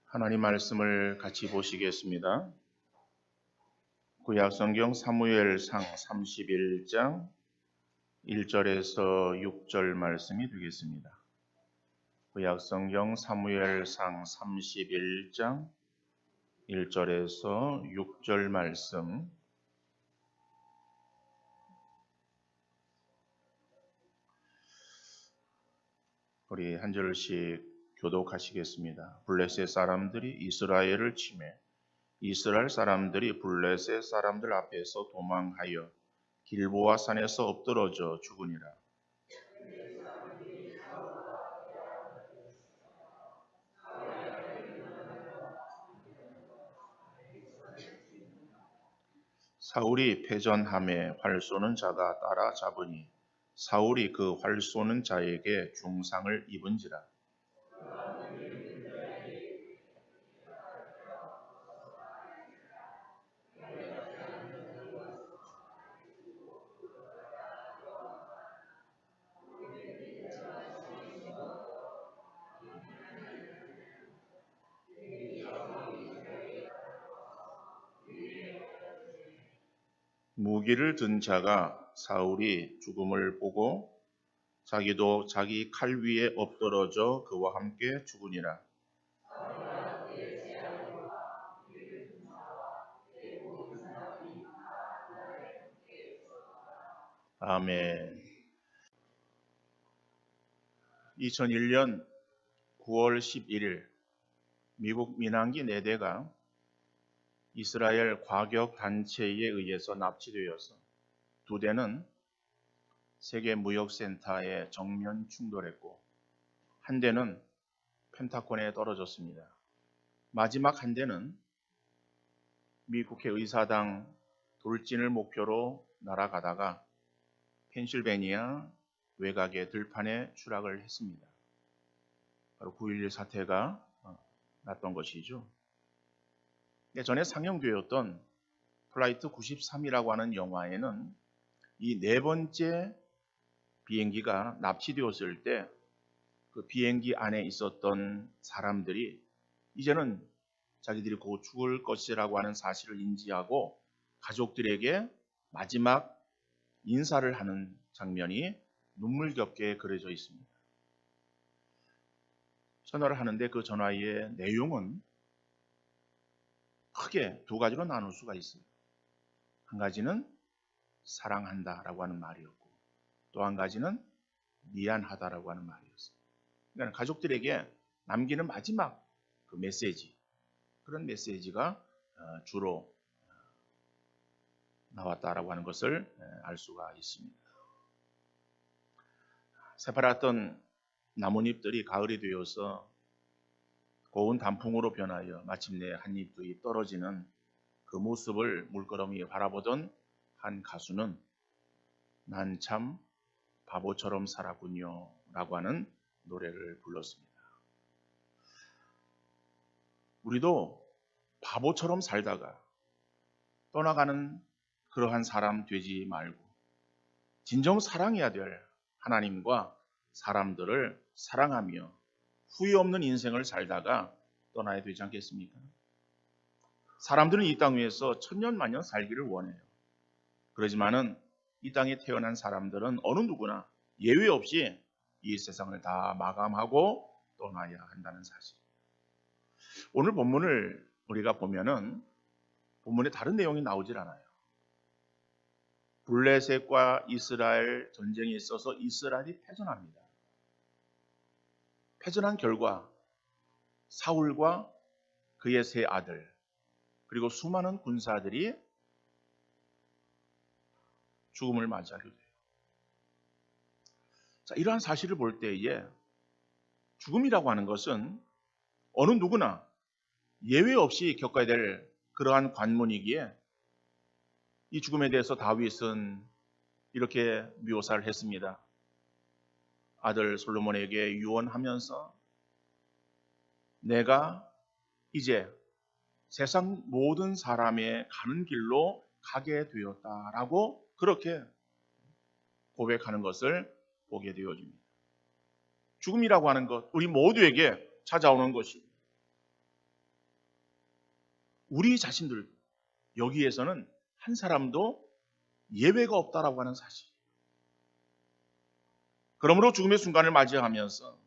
하나님 말씀을 같이 보시겠습니다. 구약 성경 사무엘상 31장 1절에서 6절 말씀이 되겠습니다. 구약 성경 사무엘상 31장 1절에서 6절 말씀. 우리 한 절씩 교독하시겠습니다. 블레셋 사람들이 이스라엘을 치매 이스라엘 사람들이 블레셋 사람들 앞에서 도망하여 길보아 산에서 엎드러져 죽으니라. 사울이 패전함에 활 쏘는 자가 따라잡으니 사울이 그 활 쏘는 자에게 중상을 입은지라. 무기를 든 자가 사울이 죽음을 보고 자기도 자기 칼 위에 엎드러져 그와 함께 죽으니라. 아멘. 2001년 9월 11일 미국 민항기 4대가 이스라엘 과격 단체에 의해서 납치되어서 2대는 세계무역센터에 정면 충돌했고 한 대는 펜타곤에 떨어졌습니다. 마지막 한 대는 미 국회의사당 돌진을 목표로 날아가다가 펜실베니아 외곽의 들판에 추락을 했습니다. 바로 9.11 사태가 났던 것이죠. 전에 상영되었던 플라이트 93이라고 하는 영화에는 이 4번째 비행기가 납치되었을 때 그 비행기 안에 있었던 사람들이 이제는 자기들이 곧 죽을 것이라고 하는 사실을 인지하고 가족들에게 마지막 인사를 하는 장면이 눈물겹게 그려져 있습니다. 전화를 하는데 그 전화의 내용은 크게 2가지로 나눌 수가 있어요. 한 가지는 사랑한다라고 하는 말이었고 또 한 가지는 미안하다라고 하는 말이었어요. 그러니까 가족들에게 남기는 마지막 그 메시지, 그런 메시지가 주로 나왔다라고 하는 것을 알 수가 있습니다. 새파랗던 나뭇잎들이 가을이 되어서 고운 단풍으로 변하여 마침내 한 잎이 떨어지는 그 모습을 물끄러미 바라보던 한 가수는 난 참 바보처럼 살았군요 라고 하는 노래를 불렀습니다. 우리도 바보처럼 살다가 떠나가는 그러한 사람 되지 말고 진정 사랑해야 될 하나님과 사람들을 사랑하며 후회 없는 인생을 살다가 떠나야 되지 않겠습니까? 사람들은 이 땅 위에서 천년만년 살기를 원해요. 그러지만은 이 땅에 태어난 사람들은 어느 누구나 예외 없이 이 세상을 다 마감하고 떠나야 한다는 사실. 오늘 본문을 우리가 보면은 본문에 다른 내용이 나오질 않아요. 블레셋과 이스라엘 전쟁이 있어서 이스라엘이 패전합니다. 패전한 결과 사울과 그의 3 아들 그리고 수많은 군사들이 죽음을 맞이하게 돼요. 자, 이러한 사실을 볼 때에 죽음이라고 하는 것은 어느 누구나 예외 없이 겪어야 될 그러한 관문이기에 이 죽음에 대해서 다윗은 이렇게 묘사를 했습니다. 아들 솔로몬에게 유언하면서 내가 이제 세상 모든 사람의 가는 길로 가게 되었다라고 그렇게 고백하는 것을 보게 되어집니다. 죽음이라고 하는 것 우리 모두에게 찾아오는 것입니다. 우리 자신들 여기에서는 한 사람도 예외가 없다라고 하는 사실. 그러므로 죽음의 순간을 맞이하면서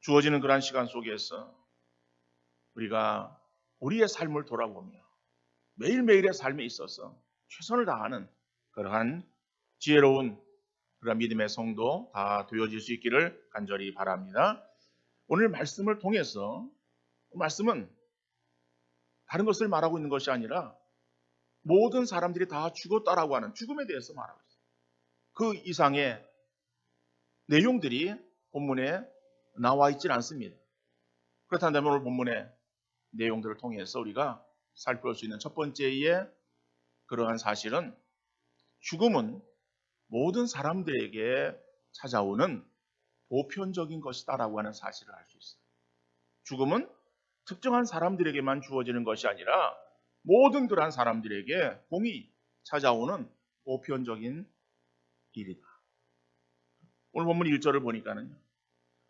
주어지는 그러한 시간 속에서 우리가 우리의 삶을 돌아보며 매일매일의 삶에 있어서 최선을 다하는 그러한 지혜로운 그러한 믿음의 성도 다 되어질 수 있기를 간절히 바랍니다. 오늘 말씀을 통해서 말씀은 다른 것을 말하고 있는 것이 아니라 모든 사람들이 다 죽었다라고 하는 죽음에 대해서 말하고 있어요. 그 이상의 내용들이 본문에 나와 있질 않습니다. 그렇다면 오늘 본문의 내용들을 통해서 우리가 살펴볼 수 있는 첫 번째의 그러한 사실은 죽음은 모든 사람들에게 찾아오는 보편적인 것이다라고 하는 사실을 알 수 있어요. 죽음은 특정한 사람들에게만 주어지는 것이 아니라 모든 그러한 사람들에게 공이 찾아오는 보편적인 일이다. 오늘 본문 1절을 보니까는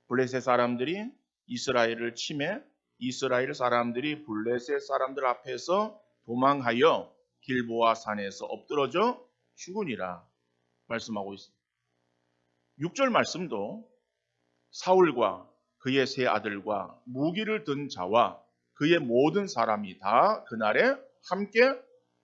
블레셋 사람들이 이스라엘을 침해 이스라엘 사람들이 블레셋 사람들 앞에서 도망하여 길보아 산에서 엎드러져 죽으니라 말씀하고 있습니다. 6절 말씀도 사울과 그의 세 아들과 무기를 든 자와 그의 모든 사람이 다 그날에 함께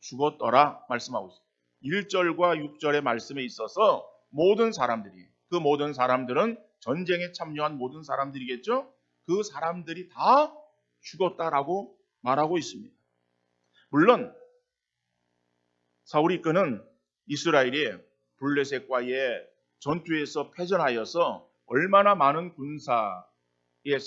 죽었더라 말씀하고 있습니다. 1절과 6절의 말씀에 있어서 모든 사람들이, 그 모든 사람들은 전쟁에 참여한 모든 사람들이겠죠. 그 사람들이 다 죽었다라고 말하고 있습니다. 물론 사울이 이끄는 이스라엘이 블레셋과의 전투에서 패전하여서 얼마나 많은 군사의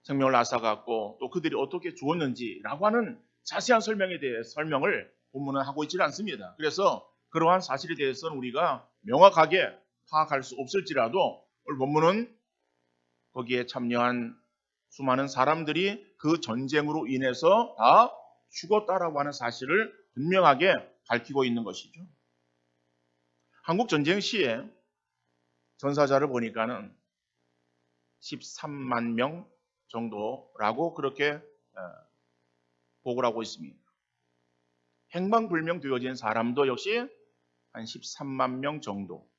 생명을 앗아갔고 또 그들이 어떻게 죽었는지라고 하는 자세한 설명에 대해 설명을 본문은 하고 있지는 않습니다. 그래서 그러한 사실에 대해서는 우리가 명확하게 파악할 수 없을지라도 오늘 본문은 거기에 참여한 수많은 사람들이 그 전쟁으로 인해서 다 죽었다라고 하는 사실을 분명하게 밝히고 있는 것이죠. 한국 전쟁 시에 전사자를 보니까는 13만 명 정도라고 그렇게 보고를 하고 있습니다. 행방불명 되어진 사람도 역시 한 13만 명 정도.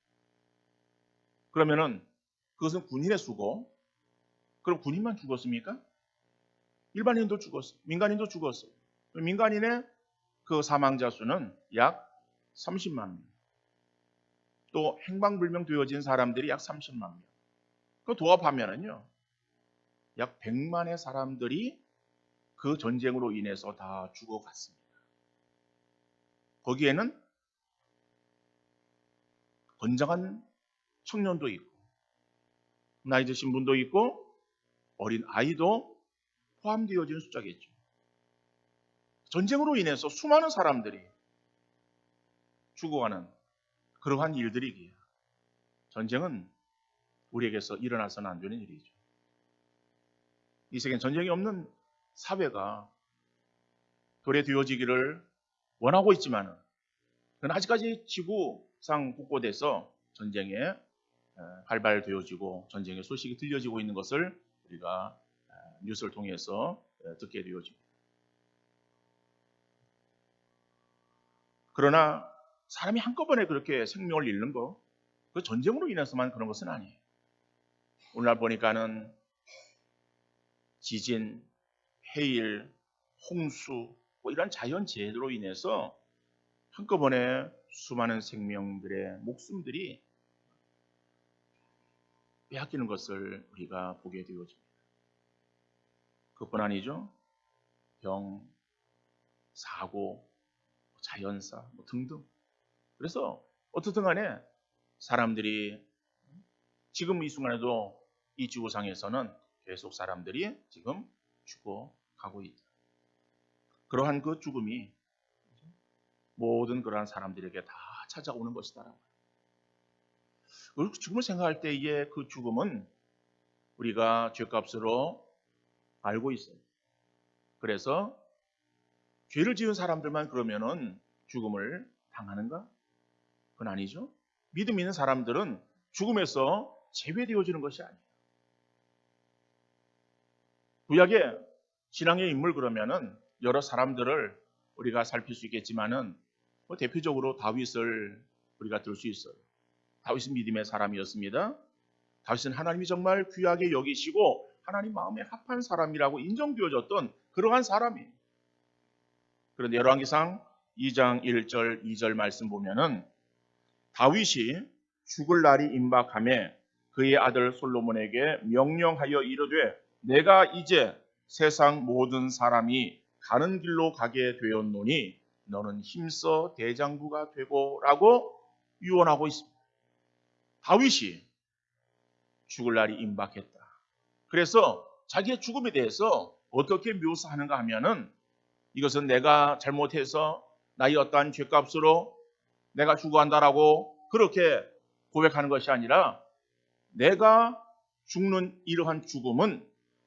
그러면은 그것은 군인의 수고. 그럼 군인만 죽었습니까? 일반인도 죽었어요. 민간인도 죽었어요. 민간인의 그 사망자 수는 약 30만 명. 또 행방불명 되어진 사람들이 약 30만 명. 그 도합하면은요, 약 100만의 사람들이 그 전쟁으로 인해서 다 죽어갔습니다. 거기에는 건장한 청년도 있고, 나이 드신 분도 있고, 어린 아이도 포함되어진 숫자겠죠. 전쟁으로 인해서 수많은 사람들이 죽어가는 그러한 일들이기에 전쟁은 우리에게서 일어나서는 안 되는 일이죠. 이 세계는 전쟁이 없는 사회가 도래되어지기를 원하고 있지만 그건 아직까지 지구상 곳곳에서 전쟁에 발발되어지고 전쟁의 소식이 들려지고 있는 것을 우리가 뉴스를 통해서 듣게 되어집니다. 그러나 사람이 한꺼번에 그렇게 생명을 잃는 거, 그 전쟁으로 인해서만 그런 것은 아니에요. 오늘날 보니까는 지진, 해일, 홍수, 이런 자연재해로 인해서 한꺼번에 수많은 생명들의 목숨들이 빼앗기는 것을 우리가 보게 되어집니다. 그뿐 아니죠. 병, 사고, 자연사 등등. 그래서 어떻든 간에 사람들이 지금 이 순간에도 이 지구상에서는 계속 사람들이 지금 죽어가고 있다. 그러한 그 죽음이 모든 그러한 사람들에게 다 찾아오는 것이다. 그 죽음을 생각할 때의 그 죽음은 우리가 죄값으로 알고 있어요. 그래서 죄를 지은 사람들만 그러면은 죽음을 당하는가? 그건 아니죠. 믿음 있는 사람들은 죽음에서 제외되어지는 것이 아니에요. 구약의 신앙의 인물 그러면은 여러 사람들을 우리가 살필 수 있겠지만은 대표적으로 다윗을 우리가 들 수 있어요. 다윗은 믿음의 사람이었습니다. 다윗은 하나님이 정말 귀하게 여기시고 하나님 마음에 합한 사람이라고 인정되어졌던 그러한 사람이에요. 그런데 열왕기상 2장 1절 2절 말씀 보면은 다윗이 죽을 날이 임박하매 그의 아들 솔로몬에게 명령하여 이르되 내가 이제 세상 모든 사람이 가는 길로 가게 되었노니 너는 힘써 대장부가 되고라고 유언하고 있습니다. 다윗이 죽을 날이 임박했다. 그래서 자기의 죽음에 대해서 어떻게 묘사하는가 하면은 이것은 내가 잘못해서 나의 어떠한 죄값으로 내가 죽어간다라고 그렇게 고백하는 것이 아니라 내가 죽는 이러한 죽음은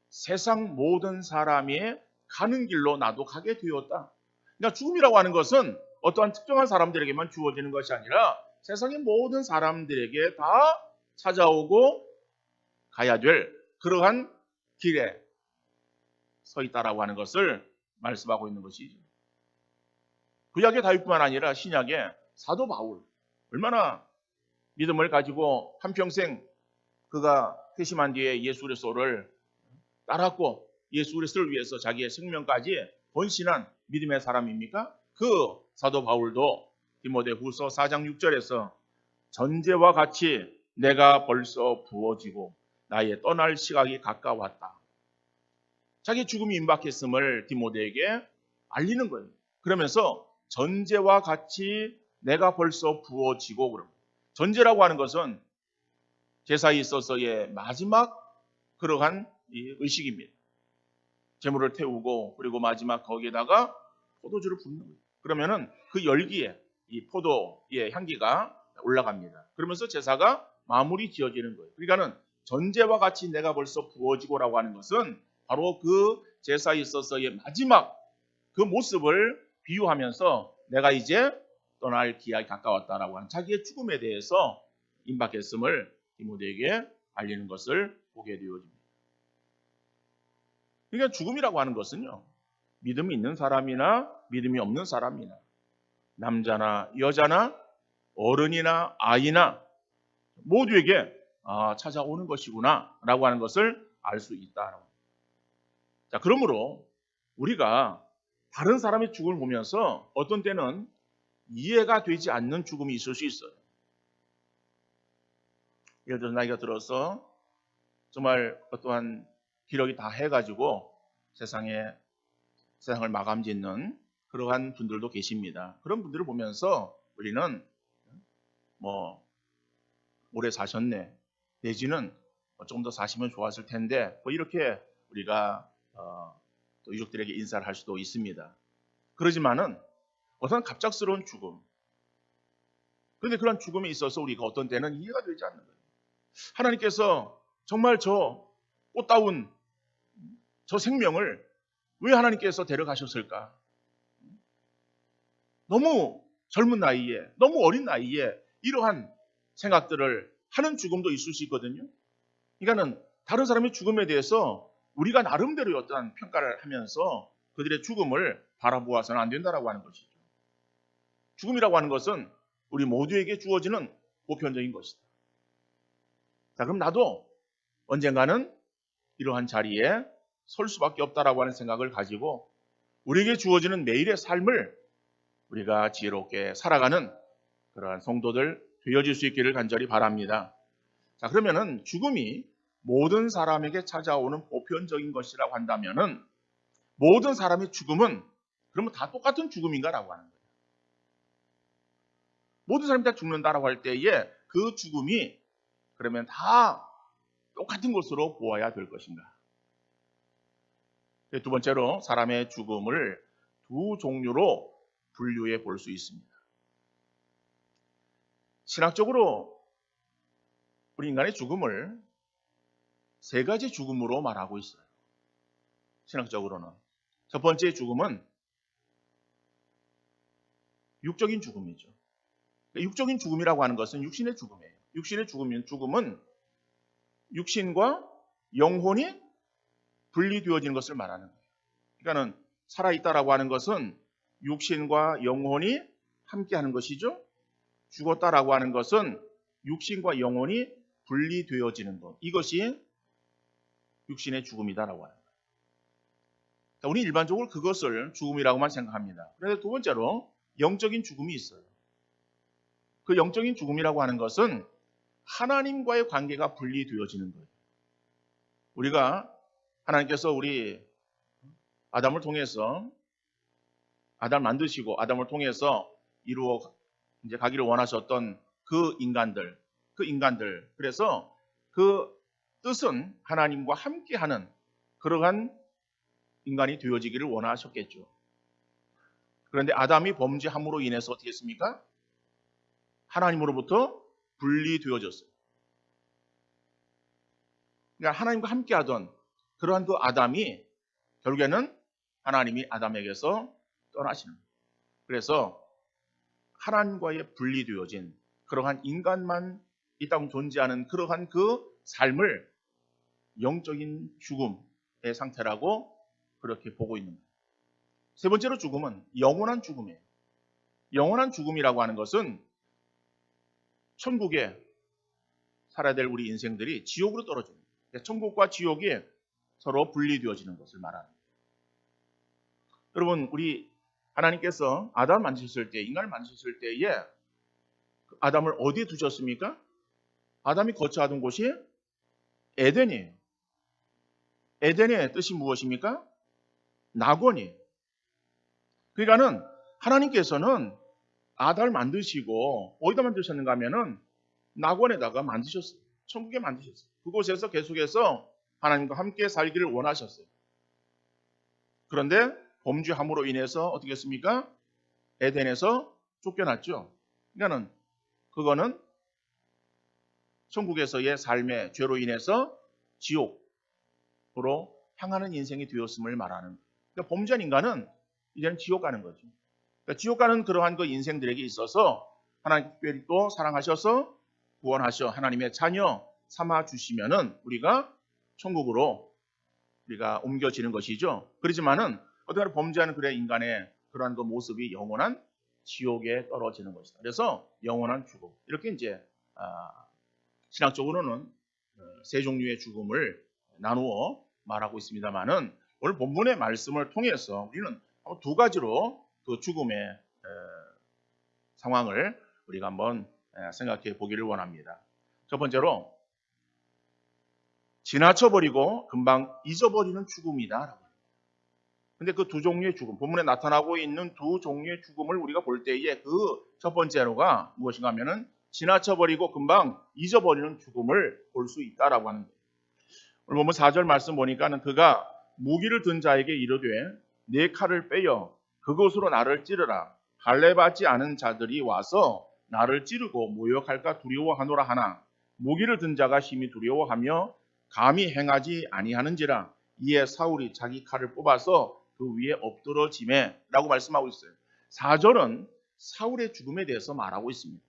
세상 모든 사람이 가는 길로 나도 가게 되었다. 그러니까 죽음이라고 하는 것은 어떠한 특정한 사람들에게만 주어지는 것이 아니라 세상의 모든 사람들에게 다 찾아오고 가야 될 그러한 길에 서 있다라고 하는 것을 말씀하고 있는 것이죠. 구약의 다윗뿐만 아니라 신약의 사도 바울 얼마나 믿음을 가지고 한평생 그가 회심한 뒤에 예수 그리스도를 따랐고 예수 그리스도를 위해서 자기의 생명까지 헌신한 믿음의 사람입니까? 그 사도 바울도 디모데후서 4장 6절에서 전제와 같이 내가 벌써 부어지고 나의 떠날 시각이 가까웠다. 자기 죽음이 임박했음을 디모데에게 알리는 거예요. 그러면서 전제와 같이 내가 벌써 부어지고 그럽니다. 전제라고 하는 것은 제사에 있어서의 마지막 그러한 의식입니다. 제물을 태우고 그리고 마지막 거기에다가 포도주를 붓는 거예요. 그러면은 그 열기에 이 포도의 향기가 올라갑니다. 그러면서 제사가 마무리 지어지는 거예요. 그러니까는 전제와 같이 내가 벌써 부어지고라고 하는 것은 바로 그 제사에 있어서의 마지막 그 모습을 비유하면서 내가 이제 떠날 기약이 가까웠다라고 하는 자기의 죽음에 대해서 임박했음을 디모데에게 알리는 것을 보게 되어집니다. 그러니까 죽음이라고 하는 것은요, 믿음이 있는 사람이나 믿음이 없는 사람이나 남자나 여자나 어른이나 아이나 모두에게 찾아오는 것이구나 라고 하는 것을 알 수 있다. 자, 그러므로 우리가 다른 사람의 죽음을 보면서 어떤 때는 이해가 되지 않는 죽음이 있을 수 있어요. 예를 들어 나이가 들어서 정말 어떠한 기력이 다 해가지고 세상을 마감 짓는 그러한 분들도 계십니다. 그런 분들을 보면서 우리는 오래 사셨네 내지는 조금 더 사시면 좋았을 텐데 이렇게 우리가 또 유족들에게 인사를 할 수도 있습니다. 그러지만은 어떤 갑작스러운 죽음, 그런데 그런 죽음에 있어서 우리가 어떤 때는 이해가 되지 않는 거예요. 하나님께서 정말 저 꽃다운 저 생명을 왜 하나님께서 데려가셨을까? 너무 젊은 나이에, 너무 어린 나이에 이러한 생각들을 하는 죽음도 있을 수 있거든요. 그러니까는 다른 사람의 죽음에 대해서 우리가 나름대로 어떠한 평가를 하면서 그들의 죽음을 바라보아서는 안 된다라고 하는 것이죠. 죽음이라고 하는 것은 우리 모두에게 주어지는 보편적인 것이다. 자, 그럼 나도 언젠가는 이러한 자리에 설 수밖에 없다라고 하는 생각을 가지고 우리에게 주어지는 매일의 삶을 우리가 지혜롭게 살아가는 그러한 성도들 되어질 수 있기를 간절히 바랍니다. 자, 그러면은 죽음이 모든 사람에게 찾아오는 보편적인 것이라고 한다면은 모든 사람의 죽음은 그러면 다 똑같은 죽음인가라고 하는 거예요. 모든 사람이 다 죽는다라고 할 때에 그 죽음이 그러면 다 똑같은 것으로 보아야 될 것인가? 두 번째로 사람의 죽음을 두 종류로 분류해 볼 수 있습니다. 신학적으로 우리 인간의 죽음을 세 가지 죽음으로 말하고 있어요. 신학적으로는 첫 번째 죽음은 육적인 죽음이죠. 육적인 죽음이라고 하는 것은 육신의 죽음이에요. 육신의 죽음은 육신과 영혼이 분리되어지는 것을 말하는 거예요. 그러니까는 살아있다라고 하는 것은 육신과 영혼이 함께하는 것이죠. 죽었다라고 하는 것은 육신과 영혼이 분리되어지는 것. 이것이 육신의 죽음이다라고 하는 거예요. 우리 일반적으로 그것을 죽음이라고만 생각합니다. 그런데 두 번째로 영적인 죽음이 있어요. 그 영적인 죽음이라고 하는 것은 하나님과의 관계가 분리되어지는 거예요. 우리가 하나님께서 우리 아담을 통해서 아담을 만드시고 아담을 통해서 이루어 이제 가기를 원하셨던 그 인간들 그래서 그 뜻은 하나님과 함께하는 그러한 인간이 되어지기를 원하셨겠죠. 그런데 아담이 범죄함으로 인해서 어떻게 했습니까? 하나님으로부터 분리되어졌어요. 그러니까 하나님과 함께하던 그러한 그 아담이 결국에는 하나님이 아담에게서 떠나시는 거예요. 그래서 하나님과의 분리되어진 그러한 인간만 이 땅 존재하는 그러한 그 삶을 영적인 죽음의 상태라고 그렇게 보고 있는 거예요. 세 번째로 죽음은 영원한 죽음이에요. 영원한 죽음이라고 하는 것은 천국에 살아야 될 우리 인생들이 지옥으로 떨어지는 거예요. 천국과 지옥이 서로 분리되어지는 것을 말하는 거예요. 여러분, 우리 하나님께서 아담을 만드셨을 때, 인간을 만드셨을 때에 아담을 어디에 두셨습니까? 아담이 거처하던 곳이 에덴이에요. 에덴의 뜻이 무엇입니까? 낙원이에요. 그러니까는 하나님께서는 아담을 만드시고 어디다 만드셨는가 하면은 낙원에다가 만드셨어요. 천국에 만드셨어요. 그곳에서 계속해서 하나님과 함께 살기를 원하셨어요. 그런데 범죄함으로 인해서 어떻게 했습니까? 에덴에서 쫓겨났죠. 그러니까는 그거는 천국에서의 삶의 죄로 인해서 지옥으로 향하는 인생이 되었음을 말하는 거예요. 그러니까 범죄한 인간은 이제는 지옥 가는 거죠. 그러니까 지옥 가는 그러한 그 인생들에게 있어서 하나님 특별히 또 사랑하셔서 구원하셔 하나님의 자녀 삼아 주시면은 우리가 천국으로 우리가 옮겨지는 것이죠. 그렇지만은 어떤 범죄하는 그래 인간의 그러한 그 모습이 영원한 지옥에 떨어지는 것이다. 그래서 영원한 죽음 이렇게 이제 신학적으로는 세 종류의 죽음을 나누어 말하고 있습니다만은 오늘 본문의 말씀을 통해서 우리는 두 가지로 그 죽음의 상황을 우리가 한번 생각해 보기를 원합니다. 첫 번째로 지나쳐버리고 금방 잊어버리는 죽음이다. 근데 그 두 종류의 죽음, 본문에 나타나고 있는 두 종류의 죽음을 우리가 볼 때에 그 첫 번째로가 무엇인가 하면은 지나쳐버리고 금방 잊어버리는 죽음을 볼 수 있다라고 하는 거예요. 오늘 본문 4절 말씀 보니까는 그가 무기를 든 자에게 이르되 내 칼을 빼어 그곳으로 나를 찌르라. 할례받지 않은 자들이 와서 나를 찌르고 모욕할까 두려워하노라 하나 무기를 든 자가 심히 두려워하며 감히 행하지 아니하는지라. 이에 사울이 자기 칼을 뽑아서 그 위에 엎드러지매 라고 말씀하고 있어요. 4절은 사울의 죽음에 대해서 말하고 있습니다.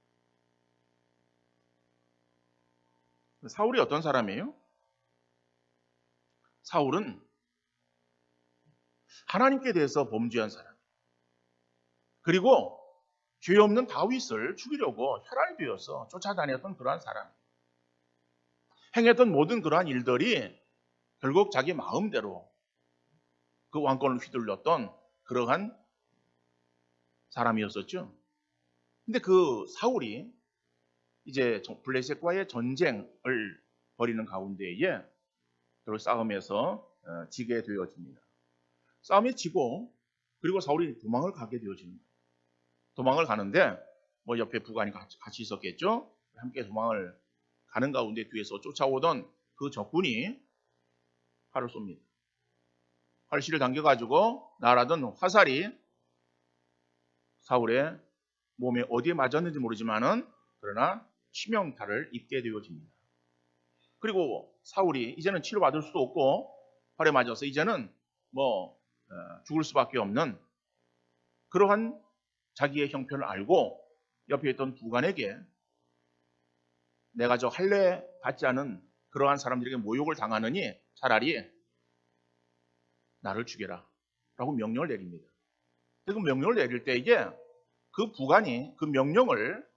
사울이 어떤 사람이에요? 사울은 하나님께 대해서 범죄한 사람. 그리고 죄 없는 다윗을 죽이려고 혈안이 되어서 쫓아다녔던 그러한 사람. 행했던 모든 그러한 일들이 결국 자기 마음대로 그 왕권을 휘둘렀던 그러한 사람이었었죠. 근데 그 사울이 이제 블레셋과의 전쟁을 벌이는 가운데에 결국 싸움에서 지게 되어집니다. 싸움에 지고 그리고 사울이 도망을 가게 되어집니다. 도망을 가는데 뭐 옆에 부관이 같이 있었겠죠. 함께 도망을 가는 가운데 뒤에서 쫓아오던 그 적군이 칼을 쏩니다. 활실을 당겨가지고 날아든 화살이 사울의 몸에 어디에 맞았는지 모르지만은 그러나 치명타를 입게 되어집니다. 그리고 사울이 이제는 치료받을 수도 없고 활에 맞아서 이제는 죽을 수밖에 없는 그러한 자기의 형편을 알고 옆에 있던 부관에게 내가 저 할례 받지 않은 그러한 사람들에게 모욕을 당하느니 차라리 나를 죽여라 라고 명령을 내립니다. 그 명령을 내릴 때 이게 그 부관이 그 명령을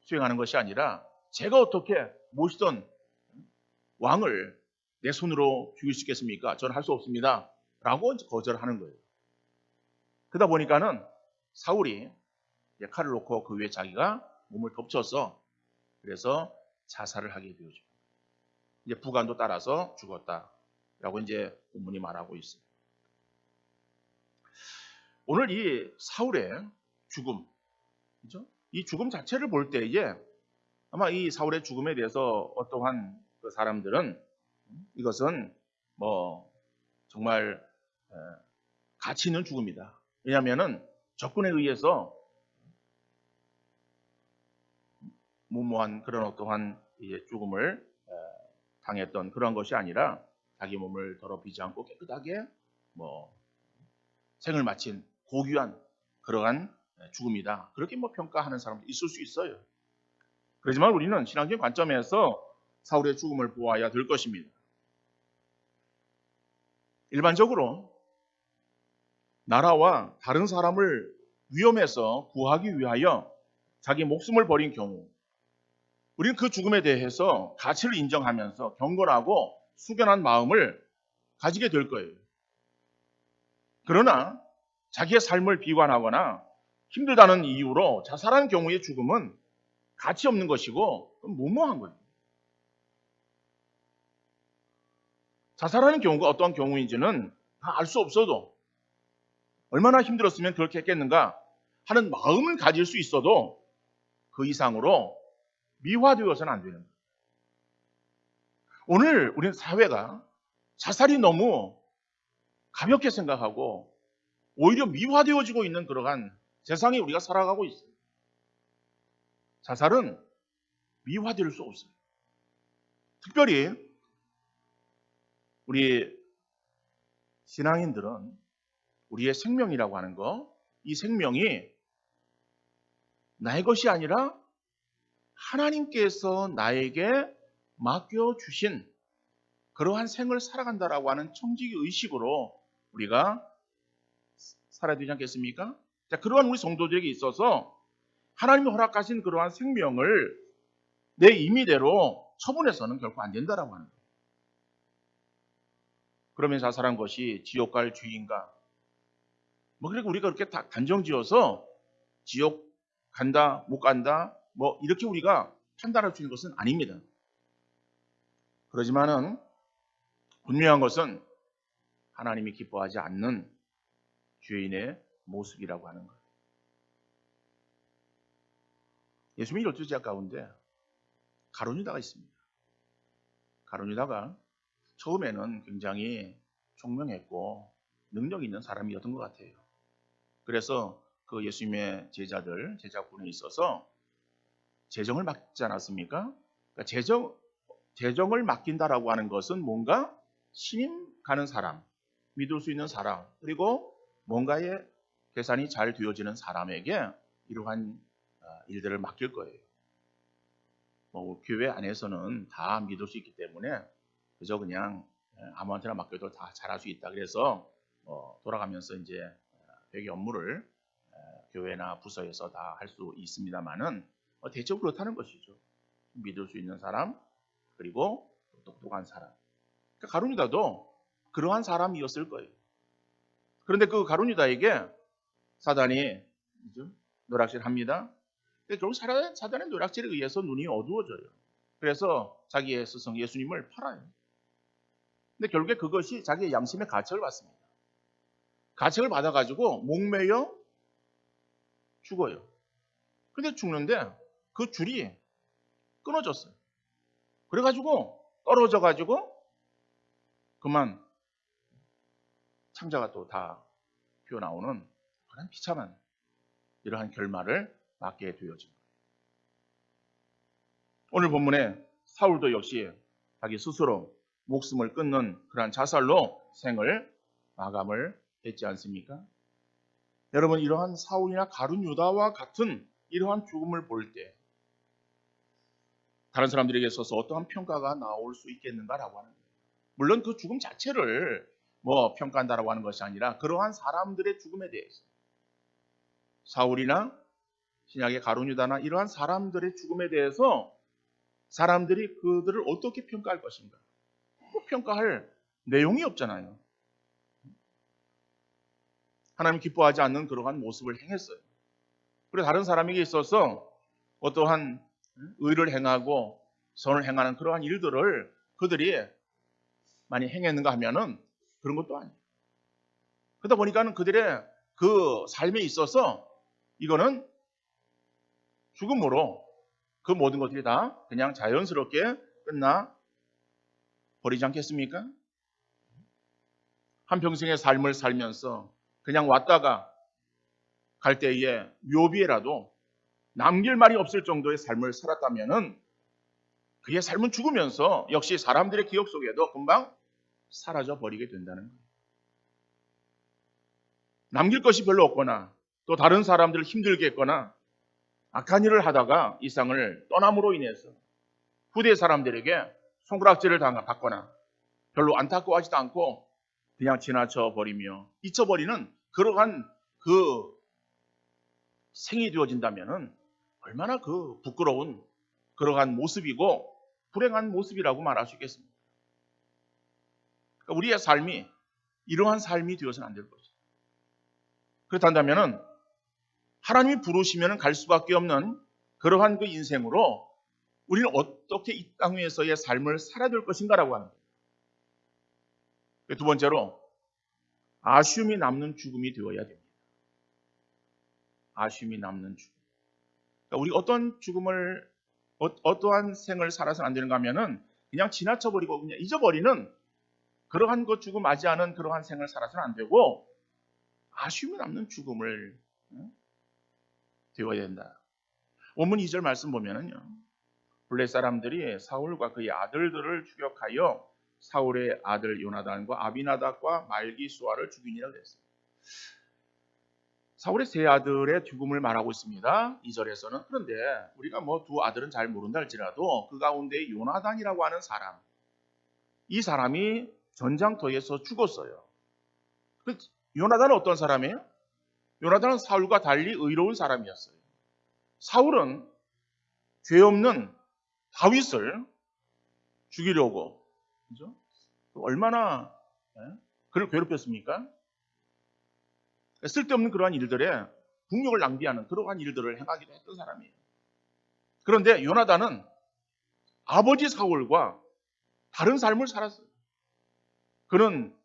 수행하는 것이 아니라 제가 어떻게 모시던 왕을 내 손으로 죽일 수 있겠습니까? 저는 할 수 없습니다. 라고 거절하는 거예요. 그러다 보니까는 사울이 칼을 놓고 그 위에 자기가 몸을 덮쳐서 그래서 자살을 하게 되어죠. 이제 부관도 따라서 죽었다라고 이제 본문이 말하고 있어요. 오늘 이 사울의 죽음, 그죠? 이 죽음 자체를 볼 때에 아마 이 사울의 죽음에 대해서 어떠한 그 사람들은 이것은 뭐 정말 가치 있는 죽음이다. 왜냐하면은 적군에 의해서 무모한 그런 어떠한 죽음을 당했던 그런 것이 아니라 자기 몸을 더럽히지 않고 깨끗하게 뭐 생을 마친 고귀한 그러한 죽음이다. 그렇게 뭐 평가하는 사람도 있을 수 있어요. 그렇지만 우리는 신앙적인 관점에서 사울의 죽음을 보아야 될 것입니다. 일반적으로 나라와 다른 사람을 위험에서 구하기 위하여 자기 목숨을 버린 경우 우리는 그 죽음에 대해서 가치를 인정하면서 경건하고 숙연한 마음을 가지게 될 거예요. 그러나 자기의 삶을 비관하거나 힘들다는 이유로 자살한 경우의 죽음은 가치 없는 것이고 무모한 거예요. 자살하는 경우가 어떠한 경우인지는 다 알 수 없어도 얼마나 힘들었으면 그렇게 했겠는가 하는 마음을 가질 수 있어도 그 이상으로 미화되어서는 안 되는 거예요. 오늘 우리는 사회가 자살이 너무 가볍게 생각하고 오히려 미화되어지고 있는 그러한 세상에 우리가 살아가고 있어요. 자살은 미화될 수 없어요. 특별히 우리 신앙인들은 우리의 생명이라고 하는 거, 이 생명이 나의 것이 아니라 하나님께서 나에게 맡겨주신 그러한 생을 살아간다라고 하는 청지기 의식으로 우리가 살아야 되지 않겠습니까? 자, 그러한 우리 성도들에게 있어서 하나님이 허락하신 그러한 생명을 내 임의대로 처분해서는 결코 안 된다라고 하는 거예요. 그러면 자살한 것이 지옥 갈 죄인가? 뭐 그리고 우리가 그렇게 단정지어서 지옥 간다, 못 간다, 뭐 이렇게 우리가 판단할 수 있는 것은 아닙니다. 그렇지만은 분명한 것은 하나님이 기뻐하지 않는 죄인의 모습이라고 하는 거예요. 예수님이 12제자 가운데 가룟유다가 있습니다. 가룟유다가 처음에는 굉장히 총명했고 능력 있는 사람이었던 것 같아요. 그래서 그 예수님의 제자군에 있어서 재정을 맡지 않았습니까? 그러니까 재정을 맡긴다라고 하는 것은 뭔가 신임 가는 사람, 믿을 수 있는 사람, 그리고 뭔가의 계산이 잘 되어지는 사람에게 이러한 일들을 맡길 거예요. 뭐 교회 안에서는 다 믿을 수 있기 때문에 그저 그냥 아무한테나 맡겨도 다 잘할 수 있다. 그래서 돌아가면서 이제 회계 업무를 교회나 부서에서 다 할 수 있습니다만은 대체적으로 그렇다는 것이죠. 믿을 수 있는 사람, 그리고 똑똑한 사람. 그러니까 가룟유다도 그러한 사람이었을 거예요. 그런데 그 가룟유다에게 사단이 노략질합니다. 결국 사단의 노략질에 의해서 눈이 어두워져요. 그래서 자기의 스승 예수님을 팔아요. 근데 결국에 그것이 자기의 양심의 가책을 받습니다. 가책을 받아가지고 목매여 죽어요. 근데 죽는데 그 줄이 끊어졌어요. 그래가지고 떨어져가지고 그만 창자가 또 다 튀어나오는 그런 비참한 이러한 결말을 맞게 되어집니다. 오늘 본문에 사울도 역시 자기 스스로 목숨을 끊는 그러한 자살로 생을 마감을 했지 않습니까? 여러분, 이러한 사울이나 가룟유다와 같은 이러한 죽음을 볼 때 다른 사람들에게 있어서 어떠한 평가가 나올 수 있겠는가라고 하는 거예요. 물론 그 죽음 자체를 뭐 평가한다라고 하는 것이 아니라 그러한 사람들의 죽음에 대해서 사울이나 신약의 가룟 유다나 이러한 사람들의 죽음에 대해서 사람들이 그들을 어떻게 평가할 것인가? 평가할 내용이 없잖아요. 하나님 기뻐하지 않는 그러한 모습을 행했어요. 그리고 다른 사람에게 있어서 어떠한 의를 행하고 선을 행하는 그러한 일들을 그들이 많이 행했는가 하면은 그런 것도 아니에요. 그러다 보니까는 그들의 그 삶에 있어서 이거는 죽음으로 그 모든 것들이 다 그냥 자연스럽게 끝나 버리지 않겠습니까? 한평생의 삶을 살면서 그냥 왔다가 갈 때에 묘비에라도 남길 말이 없을 정도의 삶을 살았다면은 그의 삶은 죽으면서 역시 사람들의 기억 속에도 금방 사라져 버리게 된다는 거예요. 남길 것이 별로 없거나 또 다른 사람들을 힘들게 했거나 악한 일을 하다가 이 세상을 떠남으로 인해서 후대 사람들에게 손가락질을 받거나 별로 안타까워하지도 않고 그냥 지나쳐 버리며 잊혀버리는 그러한 그 생이 되어진다면은 얼마나 그 부끄러운 그러한 모습이고 불행한 모습이라고 말할 수 있겠습니까? 그러니까 우리의 삶이 이러한 삶이 되어서는 안 될 거죠. 그렇다면은 하나님이 부르시면 갈 수밖에 없는 그러한 그 인생으로 우리는 어떻게 이 땅 위에서의 삶을 살아야 될 것인가라고 하는 거예요. 두 번째로 아쉬움이 남는 죽음이 되어야 됩니다. 아쉬움이 남는 죽음. 그러니까 우리 어떤 죽음을 어떠한 생을 살아서는 안 되는가 하면은 그냥 지나쳐버리고 그냥 잊어버리는 그러한 것 죽음 맞이하는 그러한 생을 살아서는 안 되고 아쉬움이 남는 죽음을 되어야 된다. 원문 2절 말씀 보면은요. 블레 사람들이 사울과 그의 아들들을 추격하여 사울의 아들 요나단과 아비나답과 말기수아를 죽이니라 그랬어요. 사울의 세 아들의 죽음을 말하고 있습니다. 2절에서는. 그런데 우리가 뭐 두 아들은 잘 모른다 할지라도 그 가운데 요나단이라고 하는 사람, 이 사람이 전장터에서 죽었어요. 그 요나단은 어떤 사람이에요? 요나단은 사울과 달리 의로운 사람이었어요. 사울은 죄 없는 다윗을 죽이려고, 그죠? 얼마나 그를 괴롭혔습니까? 쓸데없는 그러한 일들에 국력을 낭비하는 그러한 일들을 행하기도 했던 사람이에요. 그런데 요나단은 아버지 사울과 다른 삶을 살았어요. 그는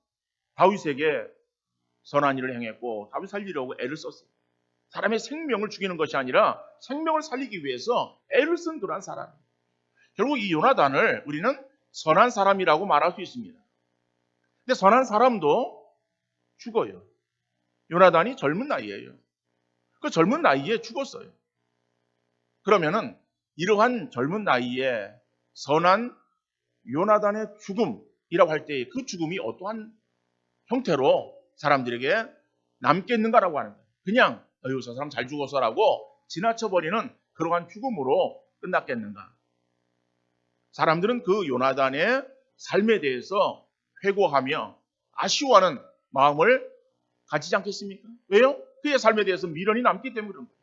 다윗에게 선한 일을 행했고 다윗 살리려고 애를 썼어요. 사람의 생명을 죽이는 것이 아니라 생명을 살리기 위해서 애를 쓴 그러한 사람. 결국 이 요나단을 우리는 선한 사람이라고 말할 수 있습니다. 근데 선한 사람도 죽어요. 요나단이 젊은 나이에요. 그 젊은 나이에 죽었어요. 그러면은 이러한 젊은 나이에 선한 요나단의 죽음이라고 할 때 그 죽음이 어떠한 형태로 사람들에게 남겠는가라고 하는 거예요. 그냥 저 사람 잘 죽어서라고 지나쳐버리는 그러한 죽음으로 끝났겠는가. 사람들은 그 요나단의 삶에 대해서 회고하며 아쉬워하는 마음을 가지지 않겠습니까? 왜요? 그의 삶에 대해서 미련이 남기 때문에 그런 거예요.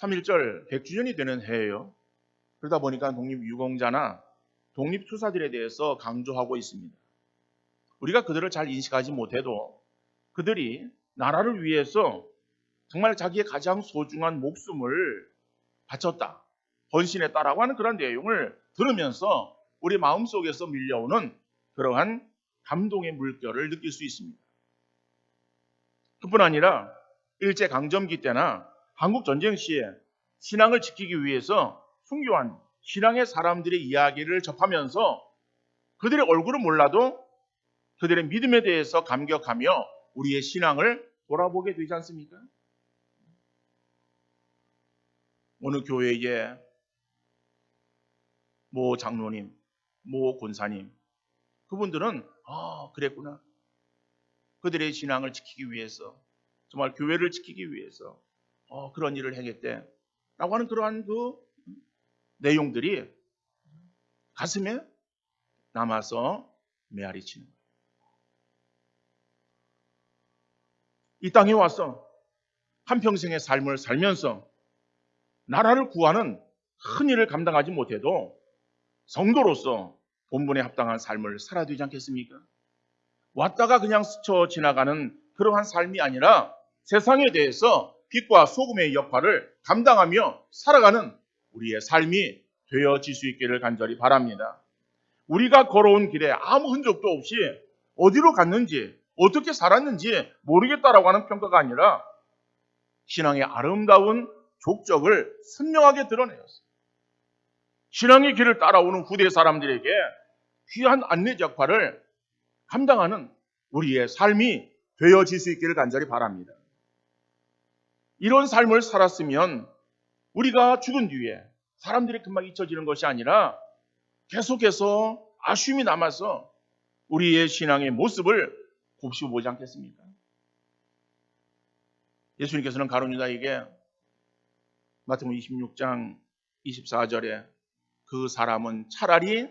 (3.1절) 100주년이 되는 해예요. 그러다 보니까 독립유공자나 독립투사들에 대해서 강조하고 있습니다. 우리가 그들을 잘 인식하지 못해도 그들이 나라를 위해서 정말 자기의 가장 소중한 목숨을 바쳤다, 헌신했다라고 하는 그런 내용을 들으면서 우리 마음속에서 밀려오는 그러한 감동의 물결을 느낄 수 있습니다. 그뿐 아니라 일제강점기 때나 한국전쟁 시에 신앙을 지키기 위해서 순교한 신앙의 사람들의 이야기를 접하면서 그들의 얼굴은 몰라도 그들의 믿음에 대해서 감격하며 우리의 신앙을 돌아보게 되지 않습니까? 어느 교회에 모 장로님, 모 권사님, 그분들은 그랬구나. 그들의 신앙을 지키기 위해서, 정말 교회를 지키기 위해서 그런 일을 행했대 라고 하는 그러한 그 내용들이 가슴에 남아서 메아리 치는 거예요. 이 땅에 와서 한평생의 삶을 살면서 나라를 구하는 큰 일을 감당하지 못해도 성도로서 본분에 합당한 삶을 살아야 되지 않겠습니까? 왔다가 그냥 스쳐 지나가는 그러한 삶이 아니라 세상에 대해서 빛과 소금의 역할을 감당하며 살아가는 우리의 삶이 되어질 수 있기를 간절히 바랍니다. 우리가 걸어온 길에 아무 흔적도 없이 어디로 갔는지 어떻게 살았는지 모르겠다라고 하는 평가가 아니라 신앙의 아름다운 족적을 선명하게 드러내었어요. 신앙의 길을 따라오는 후대 사람들에게 귀한 안내 역할을 감당하는 우리의 삶이 되어질 수 있기를 간절히 바랍니다. 이런 삶을 살았으면 우리가 죽은 뒤에 사람들이 금방 잊혀지는 것이 아니라 계속해서 아쉬움이 남아서 우리의 신앙의 모습을 곱씹어 보지 않겠습니까? 예수님께서는 가룟 유다에게 마태복음 26장 24절에 그 사람은 차라리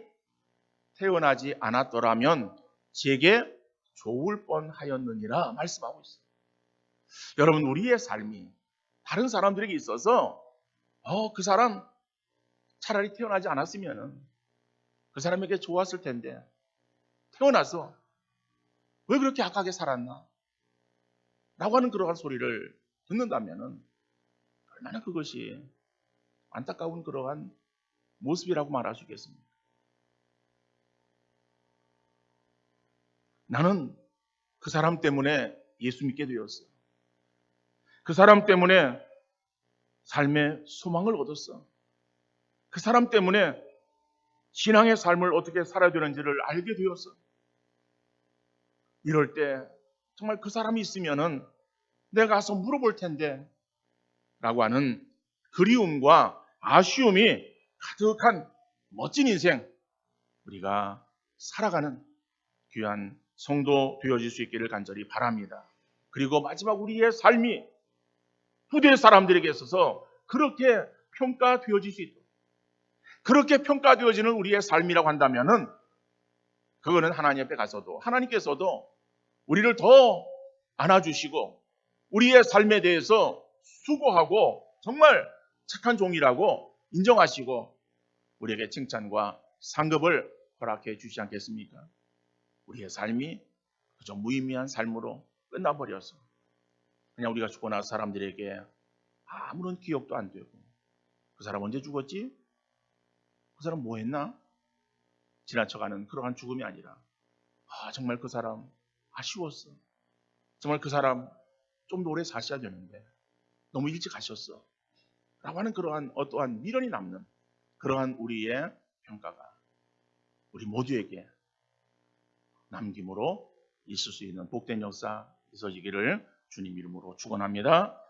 태어나지 않았더라면 제게 좋을 뻔하였느니라 말씀하고 있어요. 여러분, 우리의 삶이 다른 사람들에게 있어서 그 사람 차라리 태어나지 않았으면 그 사람에게 좋았을 텐데 태어나서 왜 그렇게 악하게 살았나? 라고 하는 그러한 소리를 듣는다면 얼마나 그것이 안타까운 그러한 모습이라고 말할 수 있겠습니까? 나는 그 사람 때문에 예수 믿게 되었어. 그 사람 때문에 삶의 소망을 얻었어. 그 사람 때문에 신앙의 삶을 어떻게 살아야 되는지를 알게 되었어. 이럴 때 정말 그 사람이 있으면은 내가 가서 물어볼 텐데 라고 하는 그리움과 아쉬움이 가득한 멋진 인생, 우리가 살아가는 귀한 성도 되어질 수 있기를 간절히 바랍니다. 그리고 마지막 우리의 삶이 후대 사람들에게 있어서 그렇게 평가되어질 수 있도록, 그렇게 평가되어지는 우리의 삶이라고 한다면은 그거는 하나님 앞에 가서도 하나님께서도 우리를 더 안아주시고 우리의 삶에 대해서 수고하고 정말 착한 종이라고 인정하시고 우리에게 칭찬과 상급을 허락해 주시지 않겠습니까? 우리의 삶이 그저 무의미한 삶으로 끝나버려서 그냥 우리가 죽고 나서 사람들에게 아무런 기억도 안 되고 그 사람 언제 죽었지? 그 사람 뭐 했나? 지나쳐가는 그러한 죽음이 아니라 정말 그 사람 아쉬웠어. 정말 그 사람 좀 더 오래 사셔야 되는데 너무 일찍 가셨어. 라고 하는 그러한 어떠한 미련이 남는 그러한 우리의 평가가 우리 모두에게 남김으로 있을 수 있는 복된 역사 있어지기를 주님 이름으로 축원합니다.